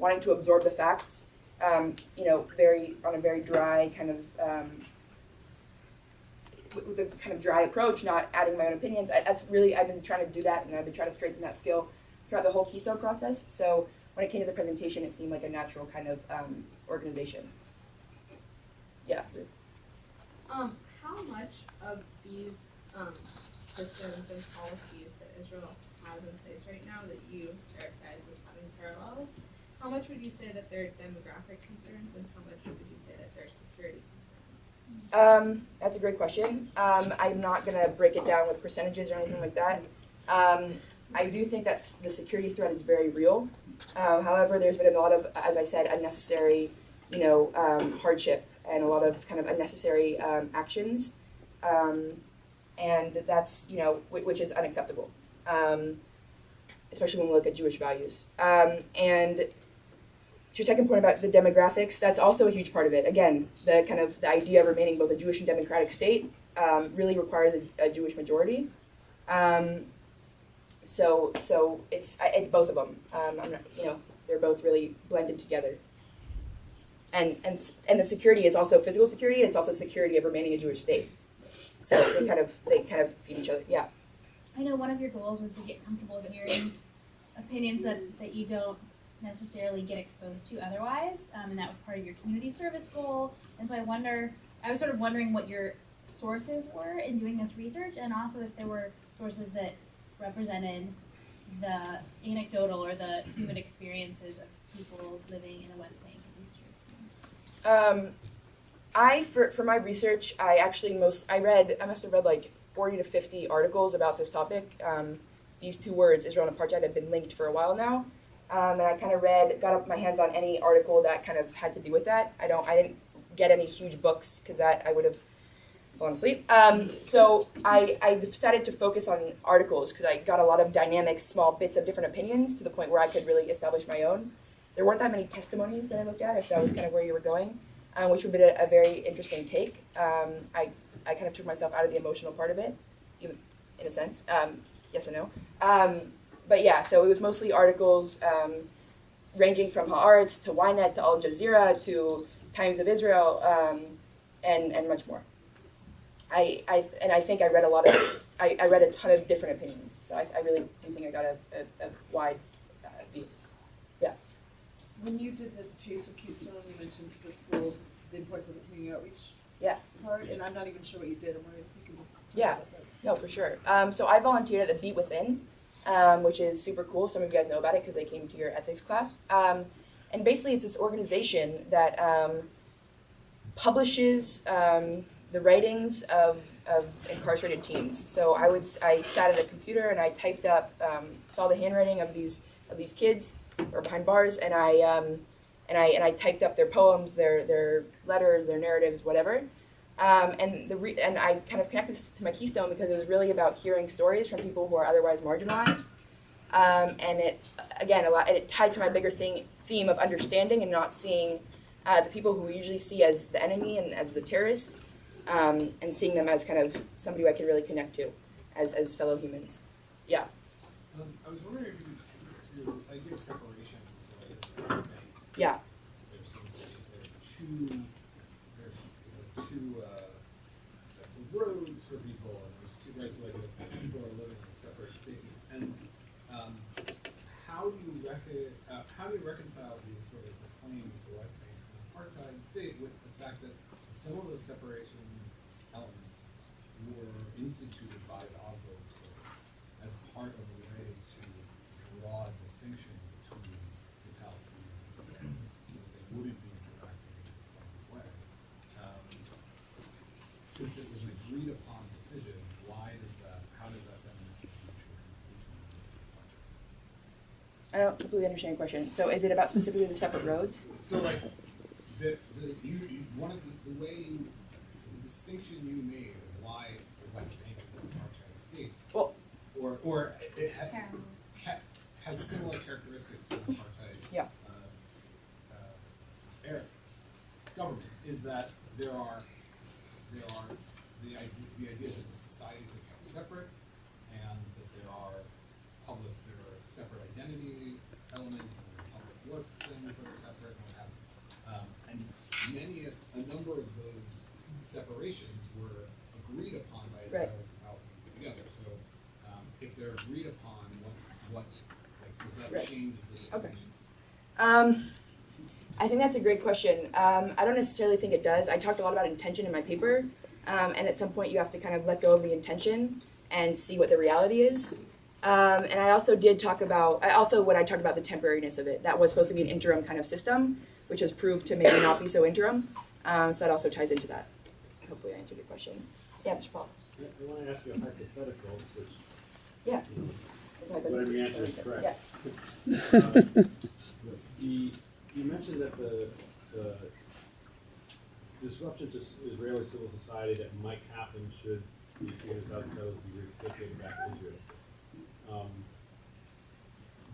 wanting to absorb the facts, very on a very dry kind of with a kind of dry approach, not adding my own opinions. That's really, I've been trying to do that, and I've been trying to strengthen that skill throughout the whole Keystone process. So when it came to the presentation, it seemed like a natural kind of organization. Yeah. How much of these systems and policies that Israel has in place right now that you characterize as having parallels, how much would you say that they're demographic concerns, and how much would you say that they're security concerns? That's a great question. I'm not going to break it down with percentages or anything like that. I do think that the security threat is very real. However, there's been a lot of, as I said, unnecessary, hardship and a lot of kind of unnecessary actions, and that's which is unacceptable, especially when we look at Jewish values. And to your second point about the demographics, that's also a huge part of it. Again, the idea of remaining both a Jewish and democratic state really requires a Jewish majority. So it's both of them. They're both really blended together. And the security is also physical security. It's also security of remaining a Jewish state. So they kind of feed each other. Yeah. I know one of your goals was to get comfortable hearing opinions that you don't necessarily get exposed to otherwise, and that was part of your community service goal. And so I was sort of wondering what your sources were in doing this research, and also if there were sources that represented the anecdotal or the human experiences of people living in the West Bank and East Jerusalem. For my research, I must have read like 40 to 50 articles about this topic. These two words, Israel and apartheid, have been linked for a while now. And I kind of got my hands on any article that kind of had to do with that. I didn't get any huge books because that I would have fallen asleep. So I decided to focus on articles because I got a lot of dynamic, small bits of different opinions to the point where I could really establish my own. There weren't that many testimonies that I looked at, if that was kind of where you were going, which would be a very interesting take. I kind of took myself out of the emotional part of it, even in a sense. Yes or no? But yeah, so it was mostly articles ranging from Haaretz to Ynet to Al Jazeera to Times of Israel and much more. I think I read I read a ton of different opinions, so I really do think I got a wide view. Yeah. When you did the Taste of Keystone, you mentioned to the school the importance of the community outreach part, and I'm not even sure what you did. I'm wondering if you can talk about that. No, for sure. So I volunteered at the Beat Within, which is super cool. Some of you guys know about it because they came to your ethics class. And basically it's this organization that publishes the writings of incarcerated teens. So I sat at a computer and I typed up, saw the handwriting of these kids who are behind bars, and I typed up their poems, their letters, their narratives, whatever. And I kind of connected this to my Keystone because it was really about hearing stories from people who are otherwise marginalized. And it tied to my bigger theme of understanding and not seeing the people who we usually see as the enemy and as the terrorist, and seeing them as kind of somebody who I can really connect to as fellow humans. Yeah. I was wondering if you could speak to this idea of separation. So like the West Bank, Yeah. there seems to be sort of two sets of roads for people, and there's two rights, like people are living in a separate state. And how do you reconcile the sort of the claim that the West Bank is an apartheid state with the fact that some of those separation elements were instituted by the Oslo Accords as part of a way to draw a distinction between the Palestinians and the Zionists, so that they wouldn't be interacting in a friendly way. Since it was an agreed upon decision, how does that then lead to a conclusion? I don't completely understand your question. So is it about specifically the separate roads? So like the distinction you made of why the West Bank is an apartheid state, Well, or it has similar characteristics to an apartheid era government, is that there are the ideas that the societies are kept separate, and that there are separate identity elements, and there are public what's things that are separate and what haven't. And a number of those separations were agreed upon by Right. Israelis and Palestinians together. So if they're agreed upon, does that Right. change the distinction? I think that's a great question. I don't necessarily think it does. I talked a lot about intention in my paper, and at some point you have to kind of let go of the intention and see what the reality is. And I also did talk about, when I talked about the temporariness of it, that was supposed to be an interim kind of system, which has proved to maybe not be so interim. So that also ties into that. Hopefully I answered your question. Yeah, Mr. Paul. I want to ask you a hypothetical, which, Yeah. you know, Is that whatever your answer is correct. Yeah. You mentioned that the disruption to Israeli civil society that might happen should these Palestinian settlers be repatriated back to Israel.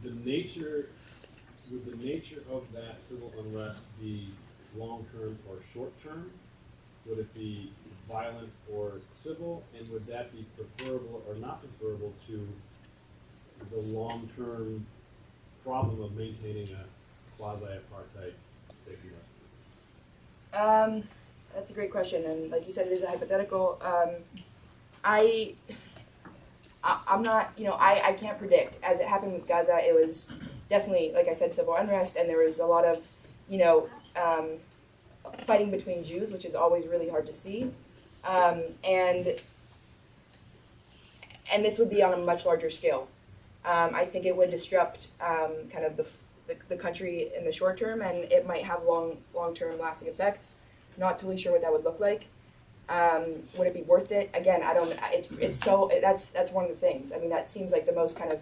Would the nature of that civil unrest be long-term or short-term? Would it be violent or civil? And would that be preferable or not preferable to the long-term problem of maintaining a quasi-apartheid state in West? That's a great question, and like you said, it is a hypothetical. I'm not, I can't predict. As it happened with Gaza, it was definitely, like I said, civil unrest, and there was a lot of, fighting between Jews, which is always really hard to see. And this would be on a much larger scale. I think it would disrupt kind of the country in the short term, and it might have long-term lasting effects. Not totally sure what that would look like. Would it be worth it? Again, I don't. That's one of the things. I mean, that seems like the most kind of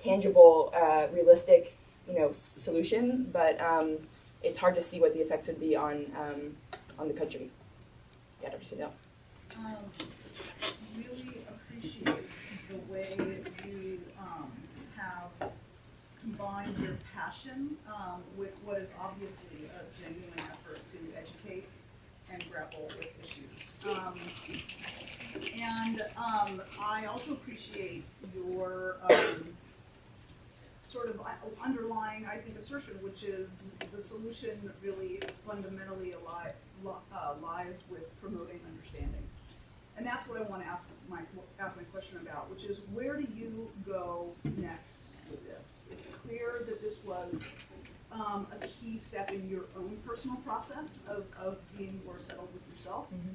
tangible, realistic, solution. But it's hard to see what the effects would be on the country. Yeah, Dr. Sindel. Really appreciate the way you have combined your passion with what is obviously a genuine effort to educate and grapple with issues. I also appreciate your sort of underlying, I think, assertion, which is the solution really fundamentally lies with promoting understanding. And that's what I want to ask my question about, which is, where do you go next with this? It's clear that this was a key step in your own personal process of being more settled with yourself. Mm-hmm.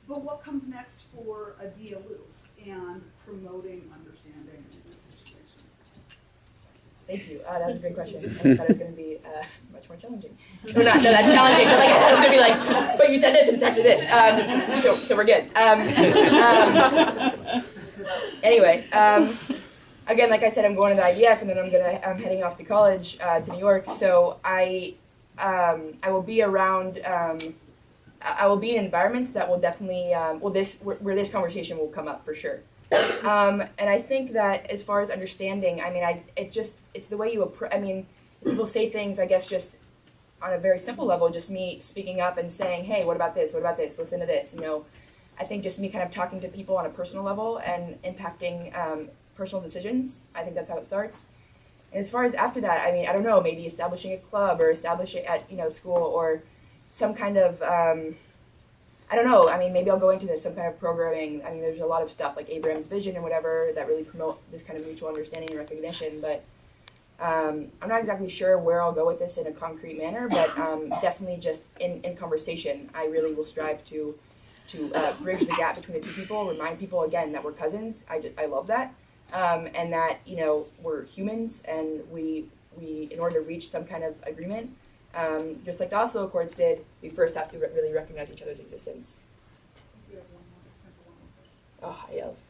But what comes next for Adia Loof and promoting understanding in this situation? Thank you. That was a great question. I thought it was going to be much more challenging. No, that's challenging. But I thought it was going to be like, but you said this and it's actually this. So we're good. Anyway, again, like I said, I'm going to the IDF, and then I'm heading off to college to New York. So I will be around. I will be in environments that will definitely where this conversation will come up for sure. And I think that as far as understanding, I mean, it's the way you approach. I mean, people say things, I guess, just on a very simple level, just me speaking up and saying, hey, what about this? What about this? Listen to this. I think just me kind of talking to people on a personal level and impacting personal decisions. I think that's how it starts. And as far as after that, I mean, I don't know, maybe establishing a club or establish it at, school or some kind of, I don't know. I mean, maybe I'll go into some kind of programming. I mean, there's a lot of stuff like Abraham's Vision and whatever that really promote this kind of mutual understanding and recognition. But I'm not exactly sure where I'll go with this in a concrete manner, but definitely just in conversation, I really will strive to bridge the gap between the two people, remind people again that we're cousins. I love that, and that we're humans, and we in order to reach some kind of agreement. Just like the Oslo Accords did, we first have to really recognize each other's existence. We have one more question. Oh, yes.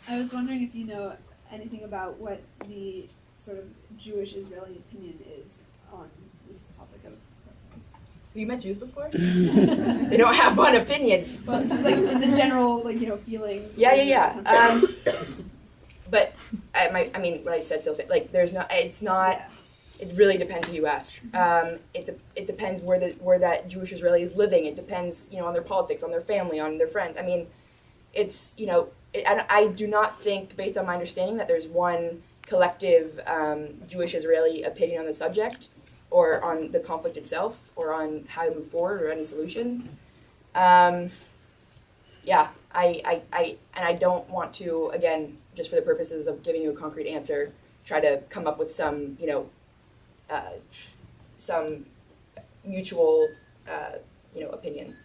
I was wondering if you know anything about what the sort of Jewish-Israeli opinion is on this topic of. Have you met Jews before? They don't have one opinion. Well, just like in the general, feelings. Yeah. But I mean, what I said still say, there's not. It's not. Yeah. It really depends who you ask. It depends where that Jewish Israeli is living. It depends, on their politics, on their family, on their friends. I mean, it's I do not think, based on my understanding, that there's one collective Jewish-Israeli opinion on the subject, or on the conflict itself, or on how to move forward, or any solutions. Yeah, and I don't want to, again, just for the purposes of giving you a concrete answer, try to come up with some, some mutual, opinion.